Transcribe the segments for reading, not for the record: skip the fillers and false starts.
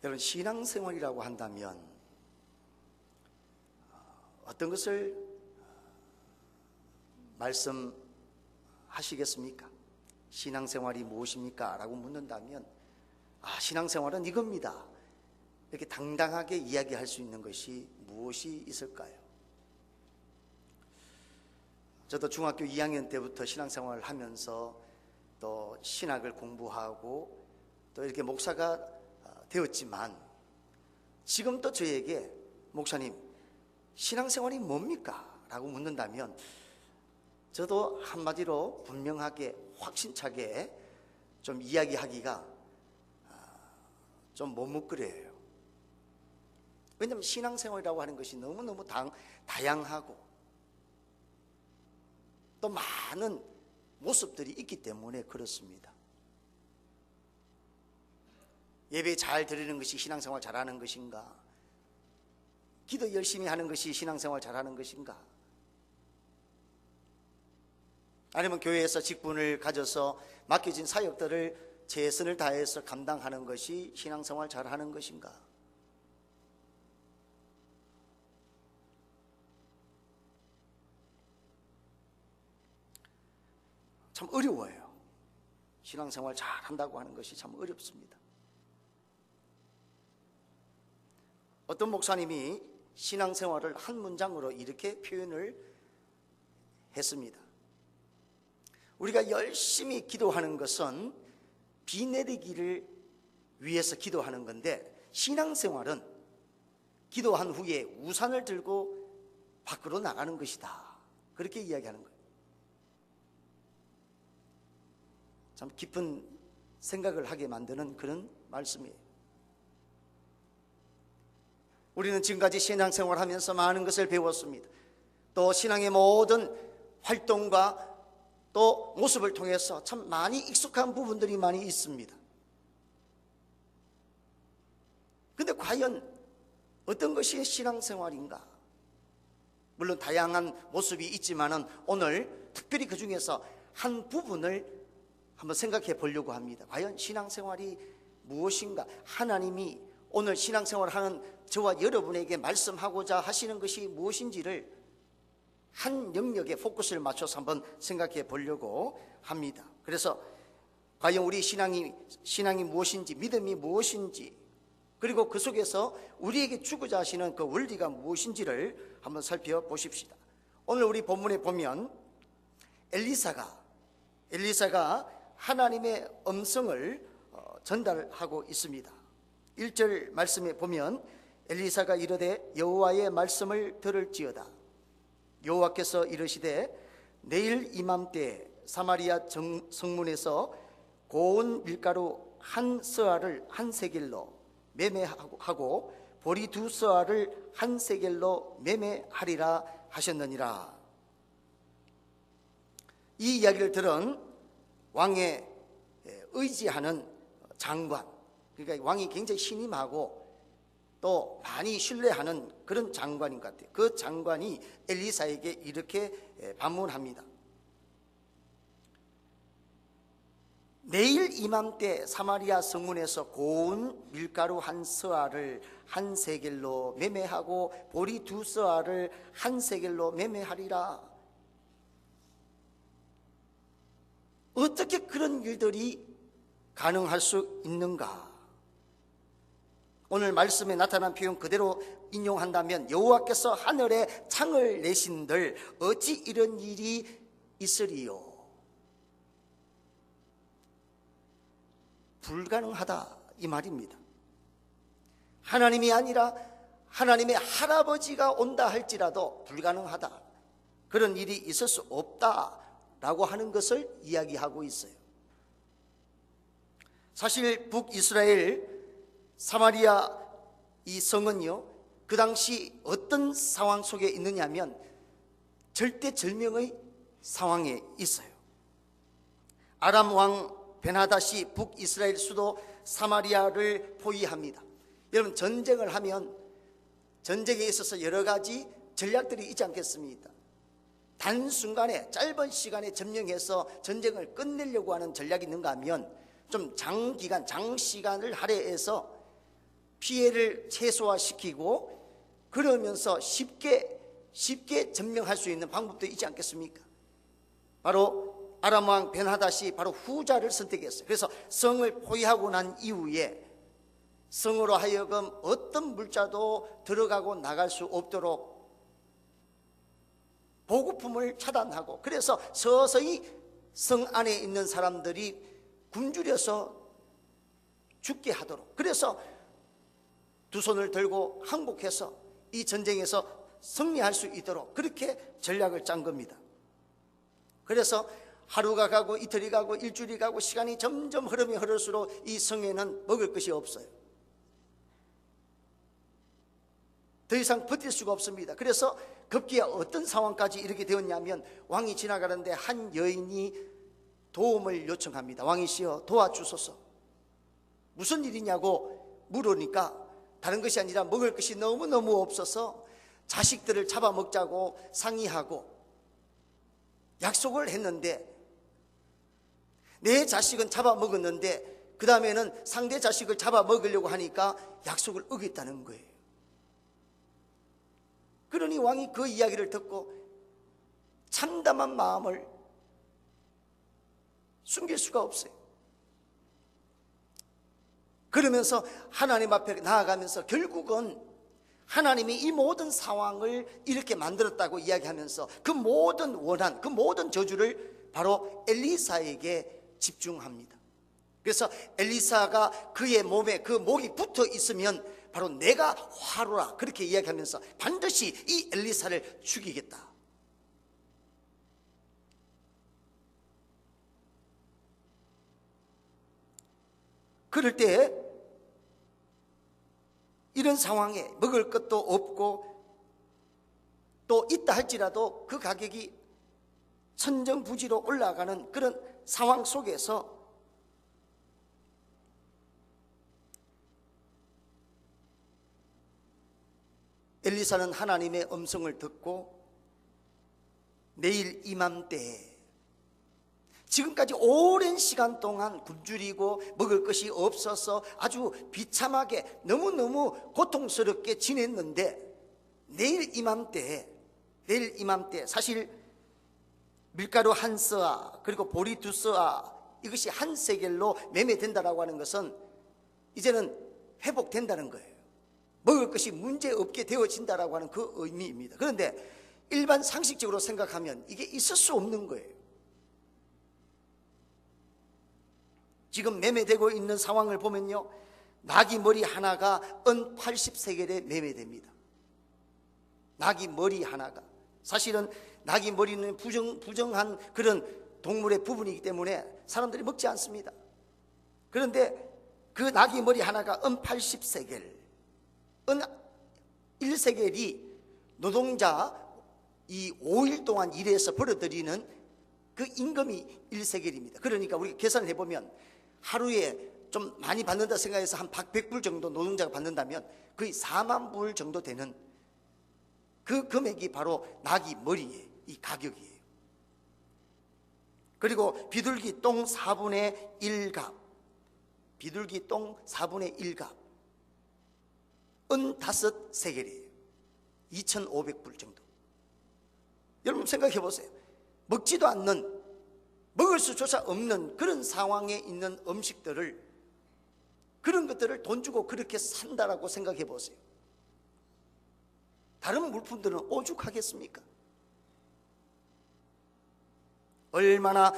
여러분, 신앙생활이라고 한다면 어떤 것을 말씀하시겠습니까? 신앙생활이 무엇입니까? 라고 묻는다면 신앙생활은 이겁니다, 이렇게 당당하게 이야기할 수 있는 것이 무엇이 있을까요? 저도 중학교 2학년 때부터 신앙생활을 하면서 또 신학을 공부하고 또 이렇게 목사가 되었지만, 지금 또 저에게 목사님, 신앙생활이 뭡니까? 라고 묻는다면 저도 한마디로 분명하게 확신차게 좀 이야기하기가 좀 머뭇거려요. 왜냐하면 신앙생활이라고 하는 것이 너무너무 다양하고 또 많은 모습들이 있기 때문에 그렇습니다. 예배 잘 드리는 것이 신앙생활 잘하는 것인가? 기도 열심히 하는 것이 신앙생활 잘하는 것인가? 아니면 교회에서 직분을 가져서 맡겨진 사역들을 최선을 다해서 감당하는 것이 신앙생활 잘하는 것인가? 참 어려워요. 신앙생활 잘한다고 하는 것이 참 어렵습니다. 어떤 목사님이 신앙생활을 한 문장으로 이렇게 표현을 했습니다. 우리가 열심히 기도하는 것은 비 내리기를 위해서 기도하는 건데, 신앙생활은 기도한 후에 우산을 들고 밖으로 나가는 것이다, 그렇게 이야기하는 거예요. 참 깊은 생각을 하게 만드는 그런 말씀이에요. 우리는 지금까지 신앙생활을 하면서 많은 것을 배웠습니다. 또 신앙의 모든 활동과 또 모습을 통해서 참 많이 익숙한 부분들이 많이 있습니다. 그런데 과연 어떤 것이 신앙생활인가? 물론 다양한 모습이 있지만은 오늘 특별히 그 중에서 한 부분을 한번 생각해 보려고 합니다. 과연 신앙생활이 무엇인가? 하나님이 오늘 신앙생활을 하는 저와 여러분에게 말씀하고자 하시는 것이 무엇인지를 한 영역에 포커스를 맞춰서 한번 생각해 보려고 합니다. 그래서 과연 우리 신앙이 무엇인지, 믿음이 무엇인지, 그리고 그 속에서 우리에게 주고자 하시는 그 원리가 무엇인지를 한번 살펴보십시다. 오늘 우리 본문에 보면 엘리사가 하나님의 음성을 전달하고 있습니다. 1절 말씀에 보면 엘리사가 이르되 여호와의 말씀을 들을지어다. 여호와께서 이르시되 내일 이맘때 사마리아 성문에서 고운 밀가루 한 서알을 한 세겔로 매매하고 보리 두 서알을 한 세겔로 매매하리라 하셨느니라. 이 이야기를 들은 왕의 의지하는 장관, 그러니까 왕이 굉장히 신임하고 또 많이 신뢰하는 그런 장관인 것 같아요. 그 장관이 엘리사에게 이렇게 반문합니다. 내일 이맘때 사마리아 성문에서 고운 밀가루 한 서알을 한 세겔로 매매하고 보리 두 서알을 한 세겔로 매매하리라. 어떻게 그런 일들이 가능할 수 있는가? 오늘 말씀에 나타난 표현 그대로 인용한다면 여호와께서 하늘에 창을 내신들 어찌 이런 일이 있으리요? 불가능하다, 이 말입니다. 하나님이 아니라 하나님의 할아버지가 온다 할지라도 불가능하다, 그런 일이 있을 수 없다라고 하는 것을 이야기하고 있어요. 사실 북이스라엘 사마리아 이 성은요, 그 당시 어떤 상황 속에 있느냐면 절대절명의 상황에 있어요. 아람 왕 베나닷이 북이스라엘 수도 사마리아를 포위합니다. 여러분, 전쟁을 하면 전쟁에 있어서 여러 가지 전략들이 있지 않겠습니까? 단순간에 짧은 시간에 점령해서 전쟁을 끝내려고 하는 전략이 있는가 하면 좀 장시간을 할애해서 피해를 최소화시키고 그러면서 쉽게 점령할 수 있는 방법도 있지 않겠습니까? 바로 아람 왕 벤하닷이 바로 후자를 선택했어요. 그래서 성을 포위하고 난 이후에 성으로 하여금 어떤 물자도 들어가고 나갈 수 없도록 보급품을 차단하고, 그래서 서서히 성 안에 있는 사람들이 굶주려서 죽게 하도록, 그래서 두 손을 들고 항복해서 이 전쟁에서 승리할 수 있도록 그렇게 전략을 짠 겁니다. 그래서 하루가 가고 이틀이 가고 일주일이 가고 시간이 점점 흐르면 흐를수록 이 성에는 먹을 것이 없어요. 더 이상 버틸 수가 없습니다. 그래서 급기야 어떤 상황까지 이렇게 되었냐면, 왕이 지나가는데 한 여인이 도움을 요청합니다. 왕이시여 도와주소서. 무슨 일이냐고 물으니까 다른 것이 아니라 먹을 것이 너무너무 없어서 자식들을 잡아먹자고 상의하고 약속을 했는데, 내 자식은 잡아먹었는데 그 다음에는 상대 자식을 잡아먹으려고 하니까 약속을 어겼다는 거예요. 그러니 왕이 그 이야기를 듣고 참담한 마음을 숨길 수가 없어요. 그러면서 하나님 앞에 나아가면서 결국은 하나님이 이 모든 상황을 이렇게 만들었다고 이야기하면서 그 모든 원한, 그 모든 저주를 바로 엘리사에게 집중합니다. 그래서 엘리사가 그의 몸에 그 목이 붙어 있으면 바로 내가 화로라 그렇게 이야기하면서 반드시 이 엘리사를 죽이겠다. 그럴 때 이런 상황에 먹을 것도 없고 또 있다 할지라도 그 가격이 천정부지로 올라가는 그런 상황 속에서 엘리사는 하나님의 음성을 듣고 내일 이맘때에, 지금까지 오랜 시간 동안 굶주리고 먹을 것이 없어서 아주 비참하게 너무너무 고통스럽게 지냈는데, 내일 이맘때에 사실 밀가루 한 서아 그리고 보리 두 서아 이것이 한 세겔로 매매된다라고 하는 것은 이제는 회복된다는 거예요. 먹을 것이 문제없게 되어진다라고 하는 그 의미입니다. 그런데 일반 상식적으로 생각하면 이게 있을 수 없는 거예요. 지금 매매되고 있는 상황을 보면요, 나귀 머리 하나가 은 80세겔에 매매됩니다. 나귀 머리 하나가. 사실은 나귀 머리는 부정한 그런 동물의 부분이기 때문에 사람들이 먹지 않습니다. 그런데 그 나귀 머리 하나가 은 80세겔, 은 1세겔이 노동자 이 5일 동안 일해서 벌어들이는 그 임금이 1세겔입니다. 그러니까 우리가 계산을 해보면 하루에 좀 많이 받는다 생각해서 한 100불 정도 노동자가 받는다면 거의 4만 불 정도 되는 그 금액이 바로 나귀 머리의 이 가격이에요. 그리고 비둘기 똥 4분의 1갑, 비둘기 똥 4분의 1갑, 은 5세겔이에요. 2,500불 정도. 여러분 생각해 보세요. 먹지도 않는, 먹을 수조차 없는 그런 상황에 있는 음식들을, 그런 것들을 돈 주고 그렇게 산다라고 생각해 보세요. 다른 물품들은 오죽하겠습니까? 얼마나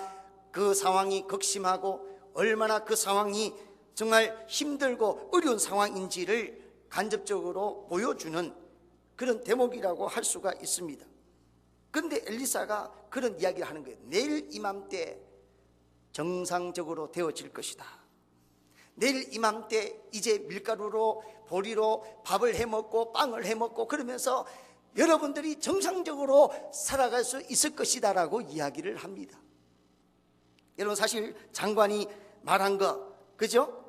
그 상황이 극심하고 얼마나 그 상황이 정말 힘들고 어려운 상황인지를 간접적으로 보여주는 그런 대목이라고 할 수가 있습니다. 그런데 엘리사가 그런 이야기를 하는 거예요. 내일 이맘때 정상적으로 되어질 것이다. 내일 이맘때 이제 밀가루로 보리로 밥을 해먹고 빵을 해먹고 그러면서 여러분들이 정상적으로 살아갈 수 있을 것이다 라고 이야기를 합니다. 여러분 사실 장관이 말한 거 그죠?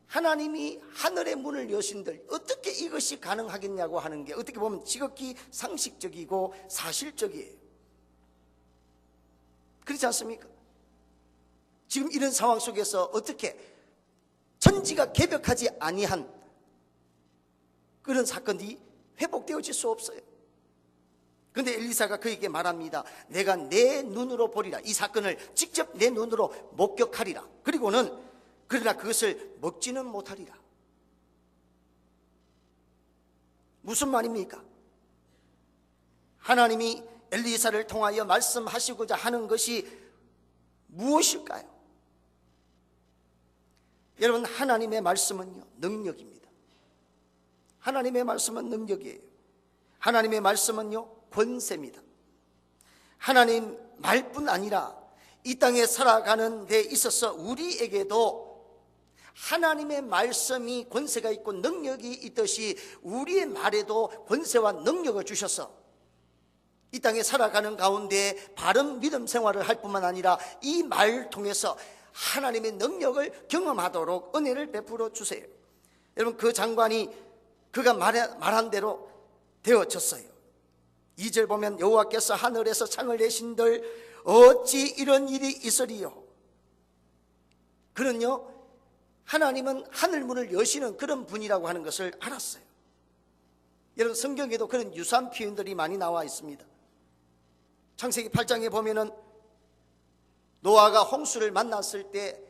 하나님이 하늘의 문을 여신들 어떻게 이것이 가능하겠냐고 하는 게 어떻게 보면 지극히 상식적이고 사실적이에요. 그렇지 않습니까? 지금 이런 상황 속에서 어떻게 천지가 개벽하지 아니한 그런 사건이 회복되어질 수 없어요. 그런데 엘리사가 그에게 말합니다. 내가 내 눈으로 보리라. 이 사건을 직접 내 눈으로 목격하리라. 그리고는 그러나 그것을 먹지는 못하리라. 무슨 말입니까? 하나님이 엘리사를 통하여 말씀하시고자 하는 것이 무엇일까요? 여러분, 하나님의 말씀은요, 능력입니다. 하나님의 말씀은 능력이에요. 하나님의 말씀은요, 권세입니다. 하나님 말뿐 아니라 이 땅에 살아가는 데 있어서 우리에게도 하나님의 말씀이 권세가 있고 능력이 있듯이 우리의 말에도 권세와 능력을 주셔서 이 땅에 살아가는 가운데 바른 믿음 생활을 할 뿐만 아니라 이 말을 통해서 하나님의 능력을 경험하도록 은혜를 베풀어 주세요. 여러분, 그 장관이 그가 말한 대로 되어졌어요. 2절 보면 여호와께서 하늘에서 창을 내신들 어찌 이런 일이 있으리요. 그는요, 하나님은 하늘문을 여시는 그런 분이라고 하는 것을 알았어요. 여러분, 성경에도 그런 유사한 표현들이 많이 나와 있습니다. 창세기 8장에 보면은 노아가 홍수를 만났을 때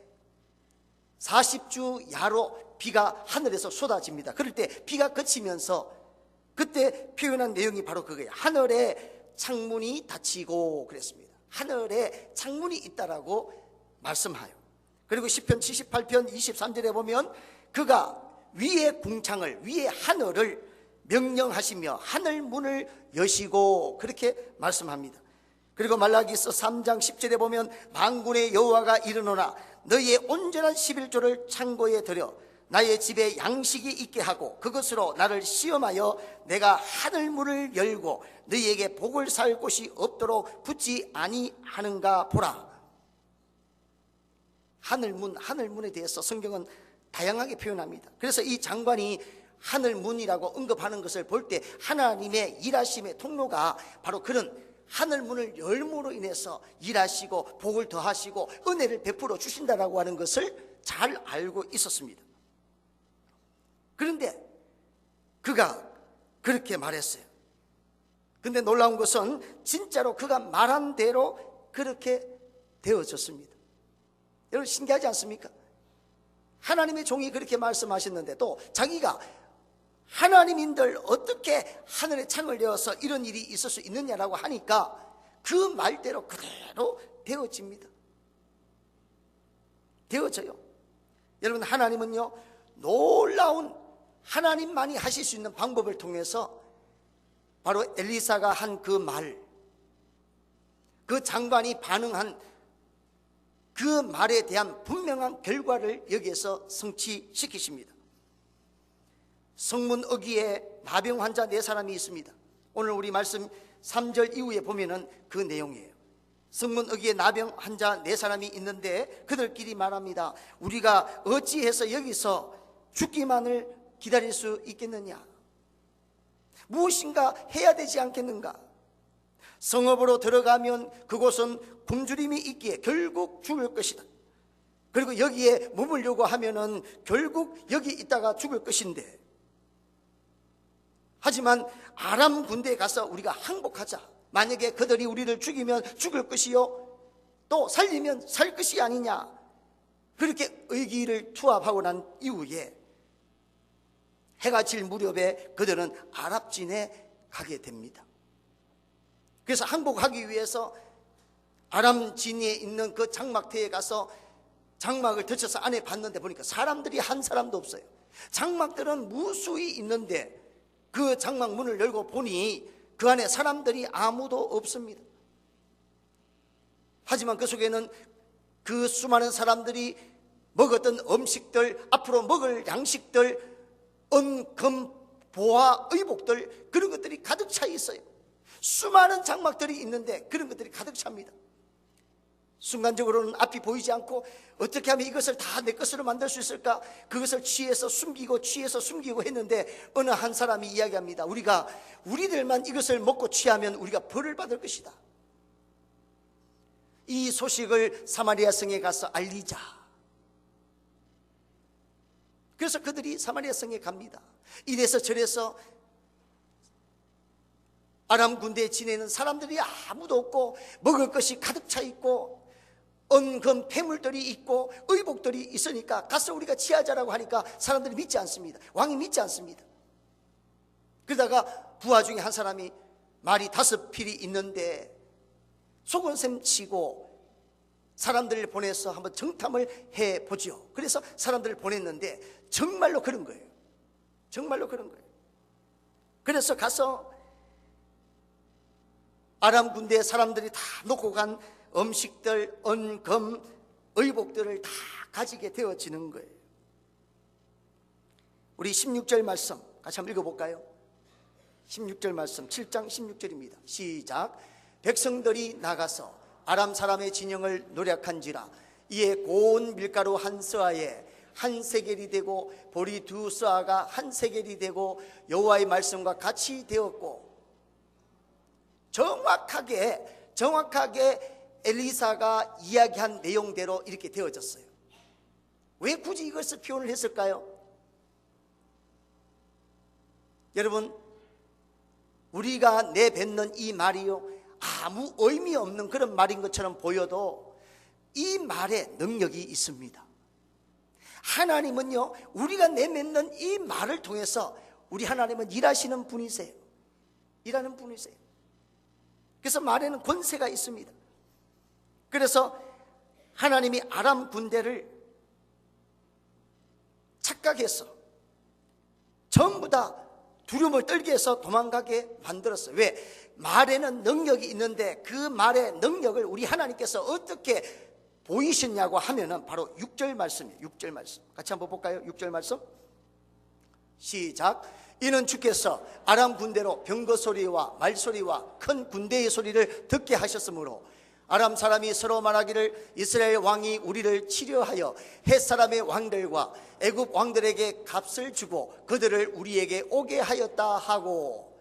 40주 야로 비가 하늘에서 쏟아집니다. 그럴 때 비가 그치면서 그때 표현한 내용이 바로 그거예요. 하늘에 창문이 닫히고 그랬습니다. 하늘에 창문이 있다라고 말씀하여. 그리고 시편 78편 23절에 보면 그가 위의 궁창을, 위의 하늘을 명령하시며 하늘 문을 여시고 그렇게 말씀합니다. 그리고 말라기서 3장 10절에 보면 만군의 여호와가 이르노라 너희의 온전한 11조를 창고에 들여 나의 집에 양식이 있게 하고 그것으로 나를 시험하여 내가 하늘 문을 열고 너희에게 복을 살 곳이 없도록 붙지 아니하는가 보라. 하늘문에 대해서 성경은 다양하게 표현합니다. 그래서 이 장관이 하늘문이라고 언급하는 것을 볼 때 하나님의 일하심의 통로가 바로 그런 하늘문을 열므로 인해서 일하시고 복을 더하시고 은혜를 베풀어 주신다라고 하는 것을 잘 알고 있었습니다. 그런데 그가 그렇게 말했어요. 근데 놀라운 것은 진짜로 그가 말한 대로 그렇게 되어졌습니다. 여러분, 신기하지 않습니까? 하나님의 종이 그렇게 말씀하셨는데 또 자기가 하나님인들 어떻게 하늘에 창을 내어서 이런 일이 있을 수 있느냐라고 하니까 그 말대로 그대로 되어집니다. 되어져요. 여러분, 하나님은요, 놀라운 하나님만이 하실 수 있는 방법을 통해서 바로 엘리사가 한 그 말, 그 장관이 반응한 그 말에 대한 분명한 결과를 여기에서 성취시키십니다. 성문 어귀에 나병 환자 4사람이 있습니다. 오늘 우리 말씀 3절 이후에 보면은 그 내용이에요. 성문 어귀에 나병 환자 4사람이 있는데 그들끼리 말합니다. 우리가 어찌해서 여기서 죽기만을 기다릴 수 있겠느냐? 무엇인가 해야 되지 않겠는가? 성읍으로 들어가면 그곳은 굶주림이 있기에 결국 죽을 것이다. 그리고 여기에 머물려고 하면은 결국 여기 있다가 죽을 것인데, 하지만 아람 군대에 가서 우리가 항복하자. 만약에 그들이 우리를 죽이면 죽을 것이요 또 살리면 살 것이 아니냐. 그렇게 의기를 투합하고 난 이후에 해가 질 무렵에 그들은 아랍진에 가게 됩니다. 그래서 항복하기 위해서 아람진에 있는 그 장막터에 가서 장막을 덧쳐서 안에 봤는데 보니까 사람들이 한 사람도 없어요. 장막들은 무수히 있는데 그 장막 문을 열고 보니 그 안에 사람들이 아무도 없습니다. 하지만 그 속에는 그 수많은 사람들이 먹었던 음식들, 앞으로 먹을 양식들, 은, 금, 보화, 의복들, 그런 것들이 가득 차 있어요. 수많은 장막들이 있는데 그런 것들이 가득 찹니다. 순간적으로는 앞이 보이지 않고 어떻게 하면 이것을 다 내 것으로 만들 수 있을까? 그것을 취해서 숨기고 했는데 어느 한 사람이 이야기합니다. 우리들만 이것을 먹고 취하면 우리가 벌을 받을 것이다. 이 소식을 사마리아 성에 가서 알리자. 그래서 그들이 사마리아 성에 갑니다. 이래서 저래서 아람 군대에 지내는 사람들이 아무도 없고 먹을 것이 가득 차 있고 은금 폐물들이 있고 의복들이 있으니까 가서 우리가 취하자라고 하니까 사람들이 믿지 않습니다. 왕이 믿지 않습니다. 그러다가 부하 중에 한 사람이 말이 5필이 있는데 속은셈 치고 사람들을 보내서 한번 정탐을 해보지요. 그래서 사람들을 보냈는데 정말로 그런 거예요. 정말로 그런 거예요. 그래서 가서 아람 군대 사람들이 다 놓고 간 음식들, 은금, 의복들을 다 가지게 되어지는 거예요. 우리 16절 말씀 같이 한번 읽어볼까요? 16절 말씀 7장 16절입니다. 시작. 백성들이 나가서 아람 사람의 진영을 노략한지라 이에 고운 밀가루 한 스아에 한 세겔이 되고 보리 2스아가 한 세겔이 되고 여호와의 말씀과 같이 되었고, 정확하게 엘리사가 이야기한 내용대로 이렇게 되어졌어요. 왜 굳이 이것을 표현을 했을까요? 여러분, 우리가 내뱉는 이 말이요, 아무 의미 없는 그런 말인 것처럼 보여도 이 말에 능력이 있습니다. 하나님은요, 우리가 내뱉는 이 말을 통해서 우리 하나님은 일하시는 분이세요. 일하는 분이세요. 그래서 말에는 권세가 있습니다. 그래서 하나님이 아람 군대를 착각해서 전부 다 두려움을 떨게 해서 도망가게 만들었어요. 왜? 말에는 능력이 있는데 그 말의 능력을 우리 하나님께서 어떻게 보이셨냐고 하면은 바로 6절 말씀이에요. 6절 말씀 같이 한번 볼까요? 6절 말씀 시작. 이는 주께서 아람 군대로 병거 소리와 말소리와 큰 군대의 소리를 듣게 하셨으므로 아람 사람이 서로 말하기를 이스라엘 왕이 우리를 치려하여 헷 사람의 왕들과 애굽 왕들에게 값을 주고 그들을 우리에게 오게 하였다 하고,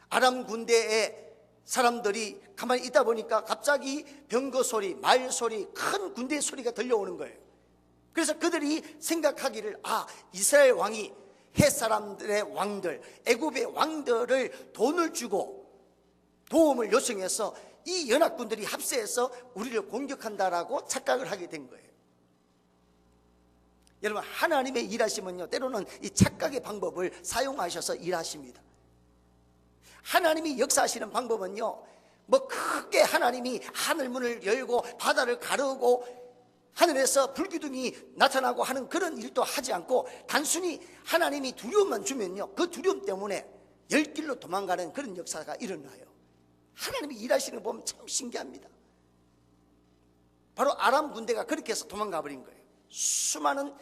아람 군대의 사람들이 가만히 있다 보니까 갑자기 병거 소리, 말 소리, 큰 군대의 소리가 들려오는 거예요. 그래서 그들이 생각하기를, 이스라엘 왕이 헷 사람들의 왕들, 애굽의 왕들을 돈을 주고 도움을 요청해서 이 연합군들이 합세해서 우리를 공격한다라고 착각을 하게 된 거예요. 여러분, 하나님의 일하심은요, 때로는 이 착각의 방법을 사용하셔서 일하십니다. 하나님이 역사하시는 방법은요, 뭐 크게 하나님이 하늘문을 열고 바다를 가르고 하늘에서 불기둥이 나타나고 하는 그런 일도 하지 않고, 단순히 하나님이 두려움만 주면요, 그 두려움 때문에 열길로 도망가는 그런 역사가 일어나요. 하나님이 일하시는 거 보면 참 신기합니다. 바로 아람 군대가 그렇게 해서 도망가 버린 거예요. 수많은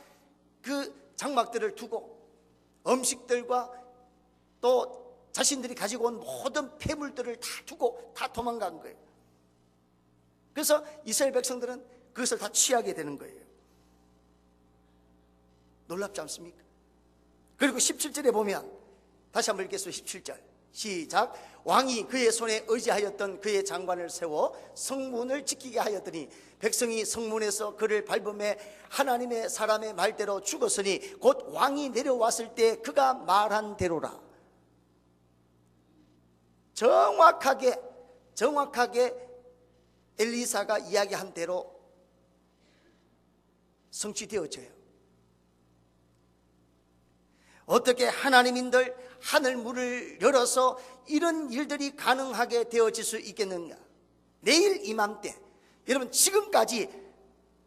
그 장막들을 두고 음식들과 또 자신들이 가지고 온 모든 폐물들을 다 두고 다 도망간 거예요. 그래서 이스라엘 백성들은 그것을 다 취하게 되는 거예요. 놀랍지 않습니까? 그리고 17절에 보면 다시 한번 읽겠습니다. 17절 시작. 왕이 그의 손에 의지하였던 그의 장관을 세워 성문을 지키게 하였더니 백성이 성문에서 그를 밟음에 하나님의 사람의 말대로 죽었으니 곧 왕이 내려왔을 때 그가 말한 대로라. 정확하게 엘리사가 이야기한 대로 성취되어져요. 어떻게 하나님인들 하늘 문을 열어서 이런 일들이 가능하게 되어질 수 있겠느냐? 내일 이맘때, 여러분 지금까지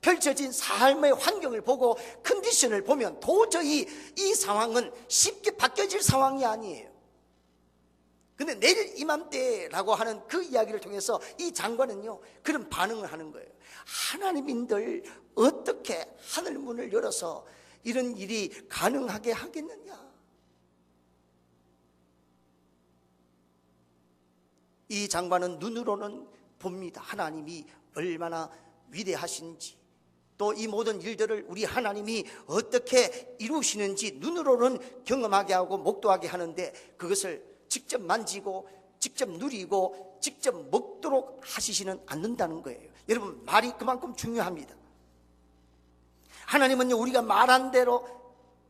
펼쳐진 삶의 환경을 보고 컨디션을 보면 도저히 이 상황은 쉽게 바뀌어질 상황이 아니에요. 근데 내일 이맘때라고 하는 그 이야기를 통해서 이 장관은요, 그런 반응을 하는 거예요. 하나님인들 어떻게 하늘 문을 열어서 이런 일이 가능하게 하겠느냐? 이 장관은 눈으로는 봅니다. 하나님이 얼마나 위대하신지, 또 이 모든 일들을 우리 하나님이 어떻게 이루시는지 눈으로는 경험하게 하고 목도하게 하는데, 그것을 직접 만지고 직접 누리고 직접 먹도록 하시지는 않는다는 거예요. 여러분, 말이 그만큼 중요합니다. 하나님은요, 우리가 말한 대로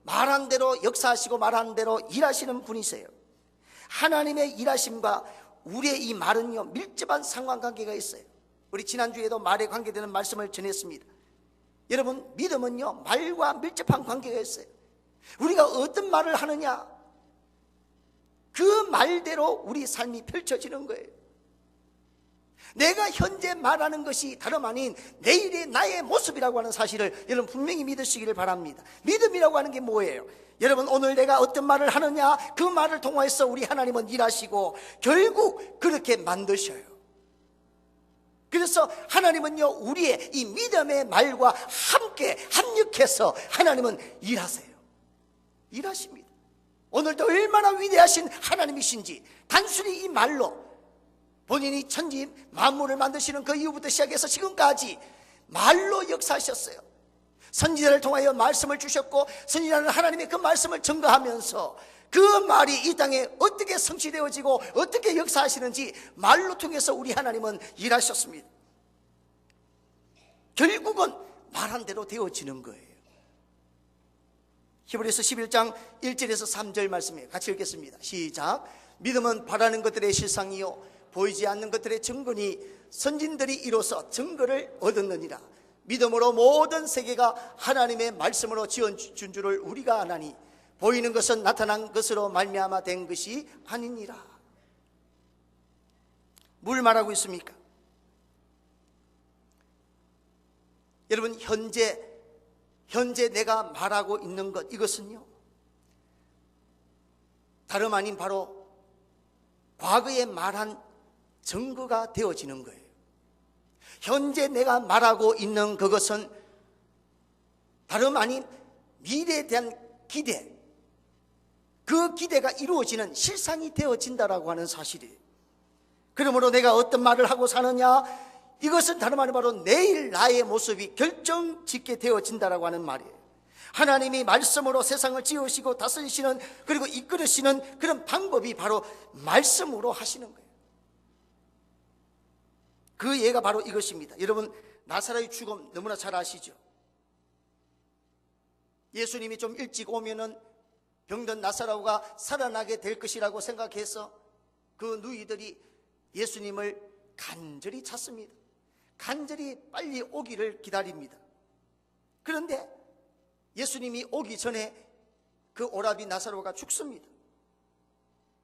말한 대로 역사하시고 말한 대로 일하시는 분이세요. 하나님의 일하심과 우리의 이 말은요, 밀접한 상관관계가 있어요. 우리 지난주에도 말에 관계되는 말씀을 전했습니다. 여러분, 믿음은요, 말과 밀접한 관계가 있어요. 우리가 어떤 말을 하느냐, 그 말대로 우리 삶이 펼쳐지는 거예요. 내가 현재 말하는 것이 다름 아닌 내일의 나의 모습이라고 하는 사실을 여러분 분명히 믿으시기를 바랍니다. 믿음이라고 하는 게 뭐예요? 여러분, 오늘 내가 어떤 말을 하느냐, 그 말을 통해서 우리 하나님은 일하시고 결국 그렇게 만드셔요. 그래서 하나님은요, 우리의 이 믿음의 말과 함께 합력해서 하나님은 일하세요. 일하십니다. 오늘도 얼마나 위대하신 하나님이신지 단순히 이 말로 본인이 천지 만물을 만드시는 그 이후부터 시작해서 지금까지 말로 역사하셨어요. 선지자를 통하여 말씀을 주셨고, 선지자는 하나님의 그 말씀을 증거하면서 그 말이 이 땅에 어떻게 성취되어지고 어떻게 역사하시는지 말로 통해서 우리 하나님은 일하셨습니다. 결국은 말한 대로 되어지는 거예요. 히브리서 11장 1절에서 3절 말씀이에요. 같이 읽겠습니다. 시작. 믿음은 바라는 것들의 실상이요 보이지 않는 것들의 증거니 선진들이 이로써 증거를 얻었느니라. 믿음으로 모든 세계가 하나님의 말씀으로 지어준 줄을 우리가 아나니 보이는 것은 나타난 것으로 말미암아 된 것이 아니니라. 뭘 말하고 있습니까? 여러분, 현재 내가 말하고 있는 것, 이것은요, 다름 아닌 바로 과거에 말한 증거가 되어지는 거예요. 현재 내가 말하고 있는 그것은 다름 아닌 미래에 대한 기대, 그 기대가 이루어지는 실상이 되어진다라고 하는 사실이에요. 그러므로 내가 어떤 말을 하고 사느냐, 이것은 다름 아닌 바로 내일 나의 모습이 결정짓게 되어진다라고 하는 말이에요. 하나님이 말씀으로 세상을 지으시고 다스리시는, 그리고 이끌으시는 그런 방법이 바로 말씀으로 하시는 거예요. 그 예가 바로 이것입니다. 여러분, 나사로의 죽음 너무나 잘 아시죠? 예수님이 좀 일찍 오면은 병든 나사로가 살아나게 될 것이라고 생각해서 그 누이들이 예수님을 간절히 찾습니다. 간절히 빨리 오기를 기다립니다. 그런데 예수님이 오기 전에 그 오라비 나사로가 죽습니다.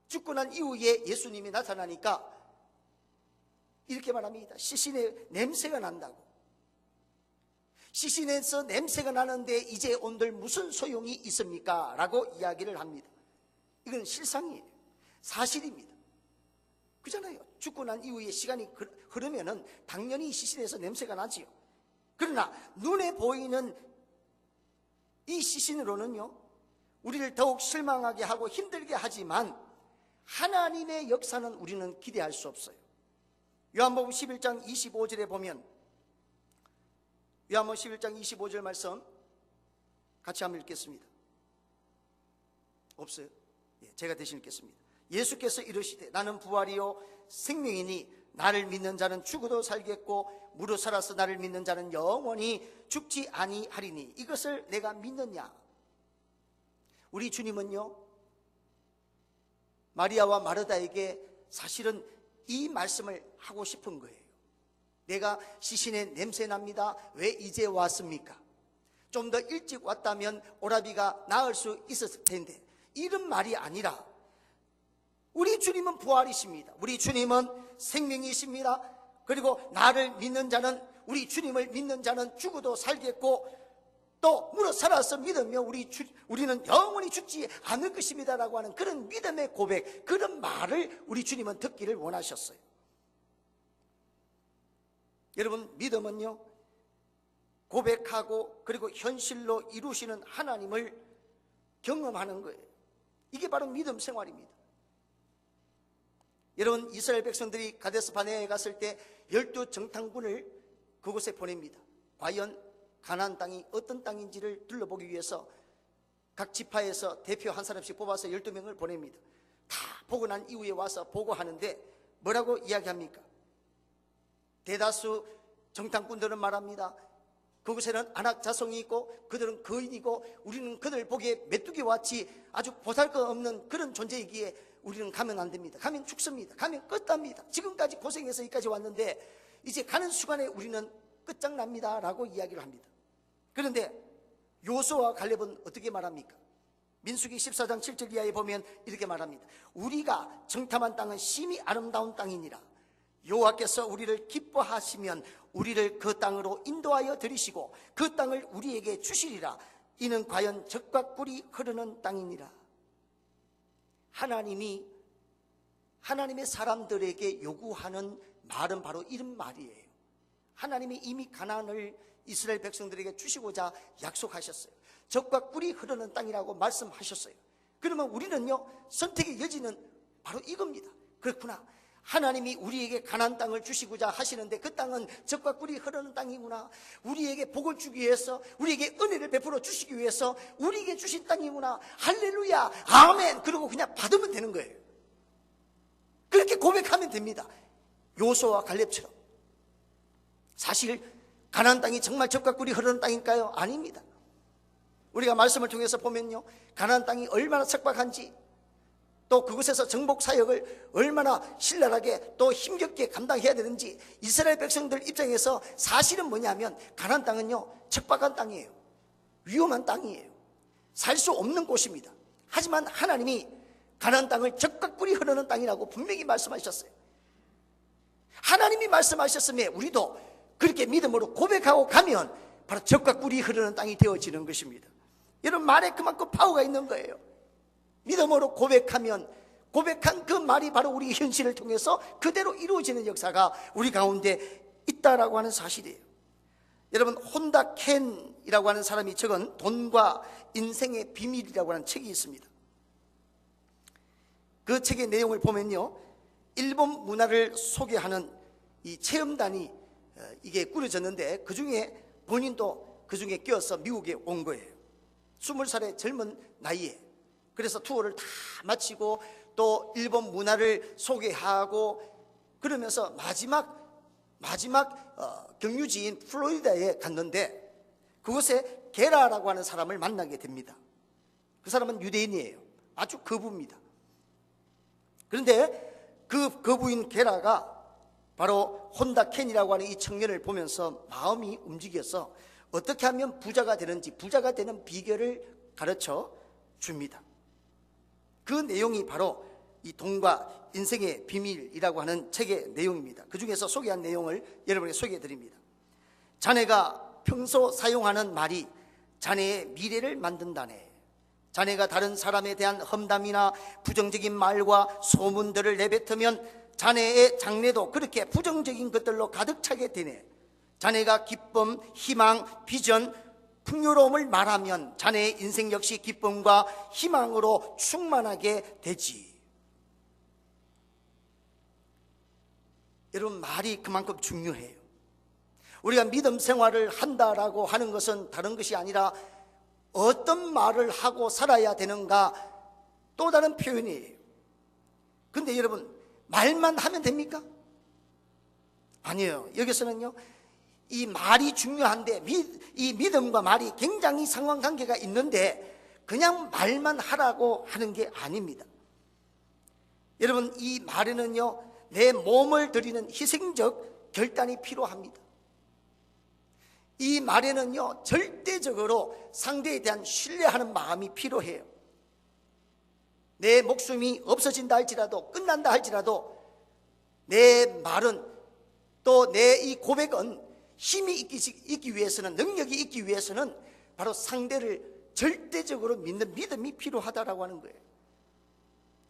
죽고 난 이후에 예수님이 나타나니까 이렇게 말합니다. 시신의 냄새가 난다고. 시신에서 냄새가 나는데 이제 온들 무슨 소용이 있습니까? 라고 이야기를 합니다. 이건 실상이에요. 사실입니다. 그잖아요. 죽고 난 이후에 시간이 흐르면은 당연히 시신에서 냄새가 나지요. 그러나 눈에 보이는 이 시신으로는요, 우리를 더욱 실망하게 하고 힘들게 하지만 하나님의 역사는 우리는 기대할 수 없어요. 요한복음 11장 25절에 보면, 요한복음 11장 25절 말씀 같이 한번 읽겠습니다. 없어요? 예, 제가 대신 읽겠습니다. 예수께서 이르시되 나는 부활이요 생명이니 나를 믿는 자는 죽어도 살겠고 무릇 살아서 나를 믿는 자는 영원히 죽지 아니하리니 이것을 내가 믿느냐. 우리 주님은요, 마리아와 마르다에게 사실은 이 말씀을 하고 싶은 거예요. 내가 시신의 냄새 납니다. 왜 이제 왔습니까? 좀 더 일찍 왔다면 오라비가 나을 수 있었을 텐데, 이런 말이 아니라 우리 주님은 부활이십니다. 우리 주님은 생명이십니다. 그리고 나를 믿는 자는, 우리 주님을 믿는 자는 죽어도 살겠고 또 무릇 살아서 믿으며 우리는 영원히 죽지 않을 것입니다라고 하는 그런 믿음의 고백, 그런 말을 우리 주님은 듣기를 원하셨어요. 여러분, 믿음은요, 고백하고 그리고 현실로 이루시는 하나님을 경험하는 거예요. 이게 바로 믿음 생활입니다. 여러분, 이스라엘 백성들이 가데스 바네아에 갔을 때 12 정탐꾼을 그곳에 보냅니다. 과연 가나안 땅이 어떤 땅인지를 둘러보기 위해서 각 지파에서 대표 한 사람씩 뽑아서 12명을 보냅니다. 다 보고 난 이후에 와서 보고하는데 뭐라고 이야기합니까? 대다수 정탐꾼들은 말합니다. 그곳에는 안악 자손이 있고 그들은 거인이고 우리는 그들 보기에 메뚜기와 같이 아주 보잘것없는 그런 존재이기에 우리는 가면 안 됩니다. 가면 죽습니다. 가면 끝납니다. 지금까지 고생해서 여기까지 왔는데 이제 가는 순간에 우리는 끝장납니다 라고 이야기를 합니다. 그런데 요수아와 갈렙은 어떻게 말합니까? 민수기 14장 7절 이하에 보면 이렇게 말합니다. 우리가 정탐한 땅은 심히 아름다운 땅이니라. 여호와께서 우리를 기뻐하시면 우리를 그 땅으로 인도하여 들이시고 그 땅을 우리에게 주시리라. 이는 과연 젖과 꿀이 흐르는 땅이니라. 하나님이 하나님의 사람들에게 요구하는 말은 바로 이런 말이에요. 하나님이 이미 가나안을 이스라엘 백성들에게 주시고자 약속하셨어요. 젖과 꿀이 흐르는 땅이라고 말씀하셨어요. 그러면 우리는요, 선택의 여지는 바로 이겁니다. 그렇구나, 하나님이 우리에게 가나안 땅을 주시고자 하시는데 그 땅은 젖과 꿀이 흐르는 땅이구나. 우리에게 복을 주기 위해서, 우리에게 은혜를 베풀어 주시기 위해서 우리에게 주신 땅이구나. 할렐루야, 아멘. 그러고 그냥 받으면 되는 거예요. 그렇게 고백하면 됩니다. 요수아와 갈렙처럼. 사실 가나안 땅이 정말 젖과 꿀이 흐르는 땅일까요? 아닙니다. 우리가 말씀을 통해서 보면요, 가나안 땅이 얼마나 척박한지, 또 그곳에서 정복 사역을 얼마나 신랄하게 또 힘겹게 감당해야 되는지, 이스라엘 백성들 입장에서 사실은 뭐냐면 가나안 땅은요, 척박한 땅이에요. 위험한 땅이에요. 살 수 없는 곳입니다. 하지만 하나님이 가나안 땅을 젖과 꿀이 흐르는 땅이라고 분명히 말씀하셨어요. 하나님이 말씀하셨음에 우리도 그렇게 믿음으로 고백하고 가면 바로 젖과 꿀이 흐르는 땅이 되어지는 것입니다. 여러분, 말에 그만큼 파워가 있는 거예요. 믿음으로 고백하면 고백한 그 말이 바로 우리 현실을 통해서 그대로 이루어지는 역사가 우리 가운데 있다라고 하는 사실이에요. 여러분, 혼다 켄이라고 하는 사람이 적은 돈과 인생의 비밀이라고 하는 책이 있습니다. 그 책의 내용을 보면요, 일본 문화를 소개하는 이 체험단이 이게 꾸려졌는데 그 중에 본인도 그 중에 껴서 미국에 온 거예요. 20살의 젊은 나이에. 그래서 투어를 다 마치고 또 일본 문화를 소개하고 그러면서 마지막 경유지인 플로리다에 갔는데 그곳에 게라라고 하는 사람을 만나게 됩니다. 그 사람은 유대인이에요. 아주 거부입니다. 그런데 그 거부인 게라가 바로 혼다 켄이라고 하는 이 청년을 보면서 마음이 움직여서 어떻게 하면 부자가 되는지, 부자가 되는 비결을 가르쳐 줍니다. 그 내용이 바로 이 돈과 인생의 비밀이라고 하는 책의 내용입니다. 그 중에서 소개한 내용을 여러분에게 소개해 드립니다. 자네가 평소 사용하는 말이 자네의 미래를 만든다네. 자네가 다른 사람에 대한 험담이나 부정적인 말과 소문들을 내뱉으면 자네의 장래도 그렇게 부정적인 것들로 가득 차게 되네. 자네가 기쁨, 희망, 비전, 풍요로움을 말하면 자네의 인생 역시 기쁨과 희망으로 충만하게 되지. 여러분, 말이 그만큼 중요해요. 우리가 믿음 생활을 한다라고 하는 것은 다른 것이 아니라 어떤 말을 하고 살아야 되는가, 또 다른 표현이에요. 근데 여러분, 말만 하면 됩니까? 아니에요. 여기서는요, 이 말이 중요한데 이 믿음과 말이 굉장히 상관관계가 있는데 그냥 말만 하라고 하는 게 아닙니다. 여러분, 이 말에는요, 내 몸을 드리는 희생적 결단이 필요합니다. 이 말에는요, 절대적으로 상대에 대한 신뢰하는 마음이 필요해요. 내 목숨이 없어진다 할지라도, 끝난다 할지라도 내 말은, 또 내 이 고백은 힘이 있기 위해서는, 능력이 있기 위해서는 바로 상대를 절대적으로 믿는 믿음이 필요하다라고 하는 거예요.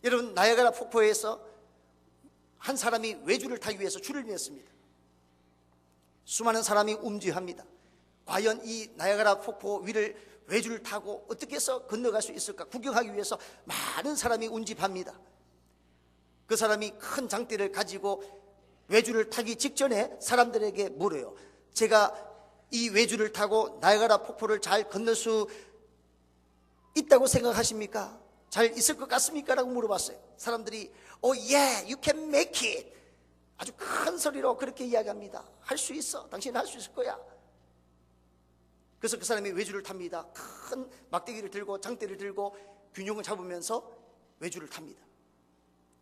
여러분, 나야가라 폭포에서 한 사람이 외주를 타기 위해서 줄을 냈습니다. 수많은 사람이 움직합니다. 과연 이 나야가라 폭포 위를 외주를 타고 어떻게 해서 건너갈 수 있을까 구경하기 위해서 많은 사람이 운집합니다. 그 사람이 큰 장대를 가지고 외주를 타기 직전에 사람들에게 물어요. 제가 이 외주를 타고 나야가라 폭포를 잘 건널 수 있다고 생각하십니까? 잘 있을 것 같습니까? 라고 물어봤어요. 사람들이 Oh yeah, you can make it. 아주 큰 소리로 그렇게 이야기합니다. 할 수 있어. 당신 할 수 있을 거야. 그래서 그 사람이 외주를 탑니다. 큰 막대기를 들고 장대를 들고 균형을 잡으면서 외주를 탑니다.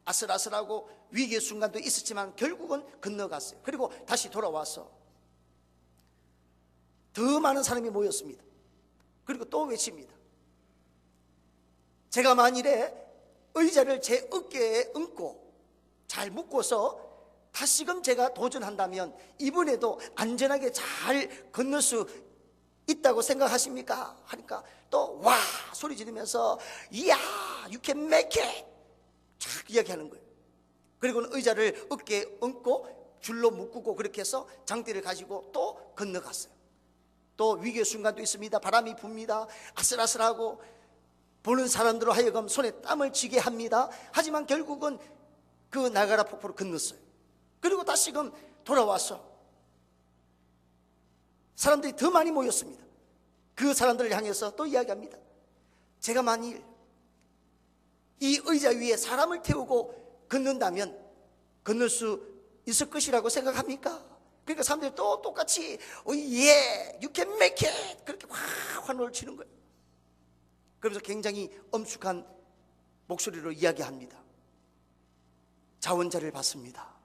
아슬아슬하고 위기의 순간도 있었지만 결국은 건너갔어요. 그리고 다시 돌아와서 더 많은 사람이 모였습니다. 그리고 또 외칩니다. 제가 만일에 의자를 제 어깨에 얹고 잘 묶어서 다시금 제가 도전한다면 이번에도 안전하게 잘 건널 수 있다고 생각하십니까? 하니까 또 와 소리 지르면서 이야 you can make it 쫙 이야기하는 거예요. 그리고는 의자를 어깨에 얹고 줄로 묶고 그렇게 해서 장대를 가지고 또 건너갔어요. 또 위기의 순간도 있습니다. 바람이 붑니다. 아슬아슬하고 보는 사람들로 하여금 손에 땀을 쥐게 합니다. 하지만 결국은 그 나가라 폭포를 건넜어요. 그리고 다시금 돌아와서 사람들이 더 많이 모였습니다. 그 사람들을 향해서 또 이야기합니다. 제가 만일 이 의자 위에 사람을 태우고 건넌다면 건널 수 있을 것이라고 생각합니까? 그러니까 사람들이 또 똑같이 예, you can make it 그렇게 확 환호를 치는 거예요. 그러면서 굉장히 엄숙한 목소리로 이야기합니다. 자원자를 받습니다.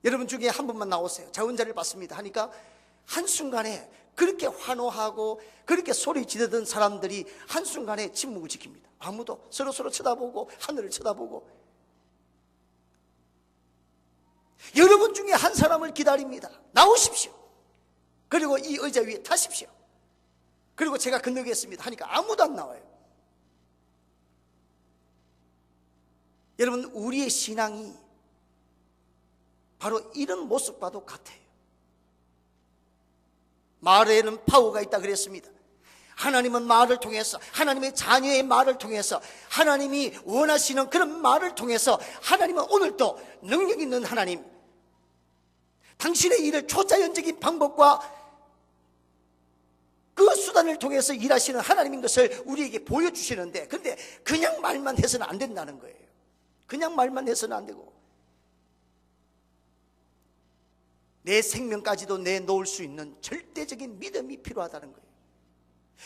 여러분 중에 한 분만 나오세요. 자원자를 받습니다 하니까 한순간에 그렇게 환호하고 그렇게 소리 지르던 사람들이 한순간에 침묵을 지킵니다. 아무도 서로 쳐다보고 하늘을 쳐다보고 여러분 중에 한 사람을 기다립니다. 나오십시오. 그리고 이 의자 위에 타십시오. 그리고 제가 건너겠습니다 하니까 아무도 안 나와요. 여러분 우리의 신앙이 바로 이런 모습과도 같아요. 말에는 파워가 있다 그랬습니다. 하나님은 말을 통해서 하나님의 자녀의 말을 통해서 하나님이 원하시는 그런 말을 통해서 하나님은 오늘도 능력 있는 하나님, 당신의 일을 초자연적인 방법과 그 수단을 통해서 일하시는 하나님인 것을 우리에게 보여주시는데, 근데 그냥 말만 해서는 안 된다는 거예요. 그냥 말만 해서는 안 되고 내 생명까지도 내놓을 수 있는 절대적인 믿음이 필요하다는 거예요.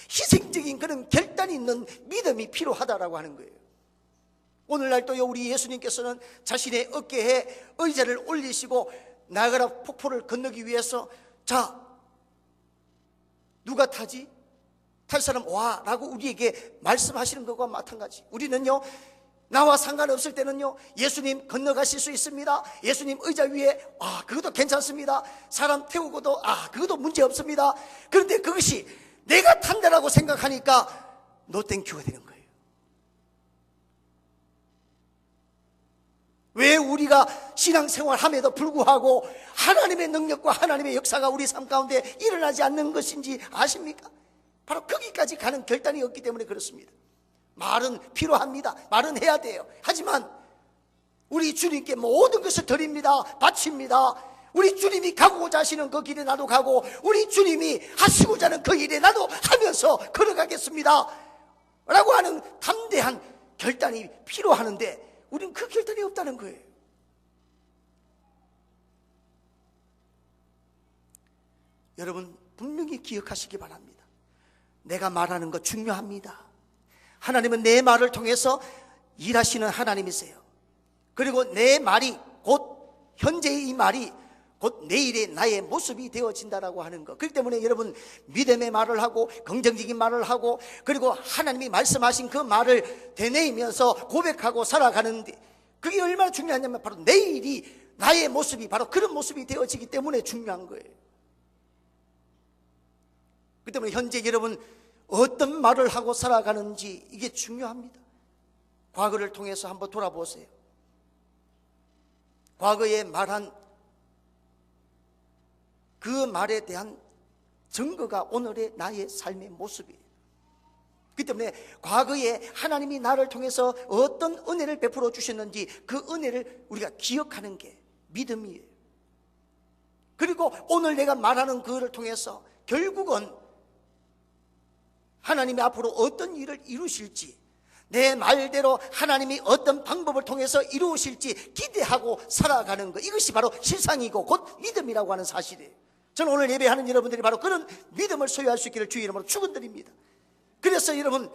희생적인 그런 결단이 있는 믿음이 필요하다라고 하는 거예요. 오늘날 또 우리 예수님께서는 자신의 어깨에 의자를 올리시고 나가라 폭포를 건너기 위해서 자 누가 타지? 탈 사람 와 라고 우리에게 말씀하시는 것과 마찬가지. 우리는요 나와 상관없을 때는요 예수님 건너가실 수 있습니다. 예수님 의자 위에 그것도 괜찮습니다. 사람 태우고도 그것도 문제 없습니다. 그런데 그것이 내가 탄다라고 생각하니까 노 땡큐가 되는 거예요. 왜 우리가 신앙생활함에도 불구하고 하나님의 능력과 하나님의 역사가 우리 삶 가운데 일어나지 않는 것인지 아십니까? 바로 거기까지 가는 결단이 없기 때문에 그렇습니다. 말은 필요합니다. 말은 해야 돼요. 하지만 우리 주님께 모든 것을 드립니다. 바칩니다. 우리 주님이 가고자 하시는 그 길에 나도 가고 우리 주님이 하시고자 하는 그 일에 나도 하면서 걸어가겠습니다 라고 하는 담대한 결단이 필요하는데 우리는 그 결단이 없다는 거예요. 여러분 분명히 기억하시기 바랍니다. 내가 말하는 거 중요합니다. 하나님은 내 말을 통해서 일하시는 하나님이세요. 그리고 내 말이 곧 현재의 이 말이 곧 내일의 나의 모습이 되어진다라고 하는 것. 그렇기 때문에 여러분 믿음의 말을 하고 긍정적인 말을 하고 그리고 하나님이 말씀하신 그 말을 되뇌이면서 고백하고 살아가는데 그게 얼마나 중요하냐면 바로 내일이 나의 모습이 바로 그런 모습이 되어지기 때문에 중요한 거예요. 그렇기 때문에 현재 여러분 어떤 말을 하고 살아가는지 이게 중요합니다. 과거를 통해서 한번 돌아보세요. 과거에 말한 그 말에 대한 증거가 오늘의 나의 삶의 모습이에요. 그렇기 때문에 과거에 하나님이 나를 통해서 어떤 은혜를 베풀어 주셨는지 그 은혜를 우리가 기억하는 게 믿음이에요. 그리고 오늘 내가 말하는 그를 통해서 결국은 하나님이 앞으로 어떤 일을 이루실지 내 말대로 하나님이 어떤 방법을 통해서 이루실지 기대하고 살아가는 것, 이것이 바로 실상이고 곧 믿음이라고 하는 사실이에요. 저는 오늘 예배하는 여러분들이 바로 그런 믿음을 소유할 수 있기를 주의 이름으로 축원드립니다. 그래서 여러분,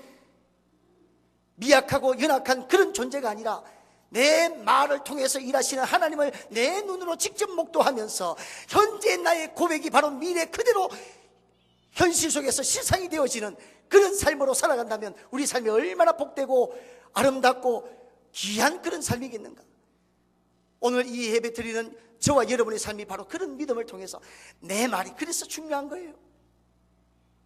미약하고 연약한 그런 존재가 아니라 내 말을 통해서 일하시는 하나님을 내 눈으로 직접 목도하면서 현재 나의 고백이 바로 미래 그대로 현실 속에서 실상이 되어지는 그런 삶으로 살아간다면 우리 삶이 얼마나 복되고 아름답고 귀한 그런 삶이겠는가. 오늘 이 예배 드리는 저와 여러분의 삶이 바로 그런 믿음을 통해서, 내 말이 그래서 중요한 거예요.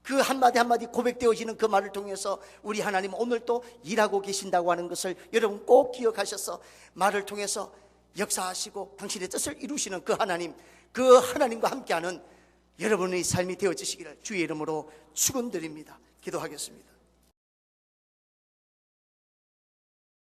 그 한마디 한마디 고백되어지는 그 말을 통해서 우리 하나님 오늘 또 일하고 계신다고 하는 것을 여러분 꼭 기억하셔서 말을 통해서 역사하시고 당신의 뜻을 이루시는 그 하나님, 그 하나님과 함께하는 여러분의 삶이 되어지시기를 주의 이름으로 축원드립니다. 기도하겠습니다.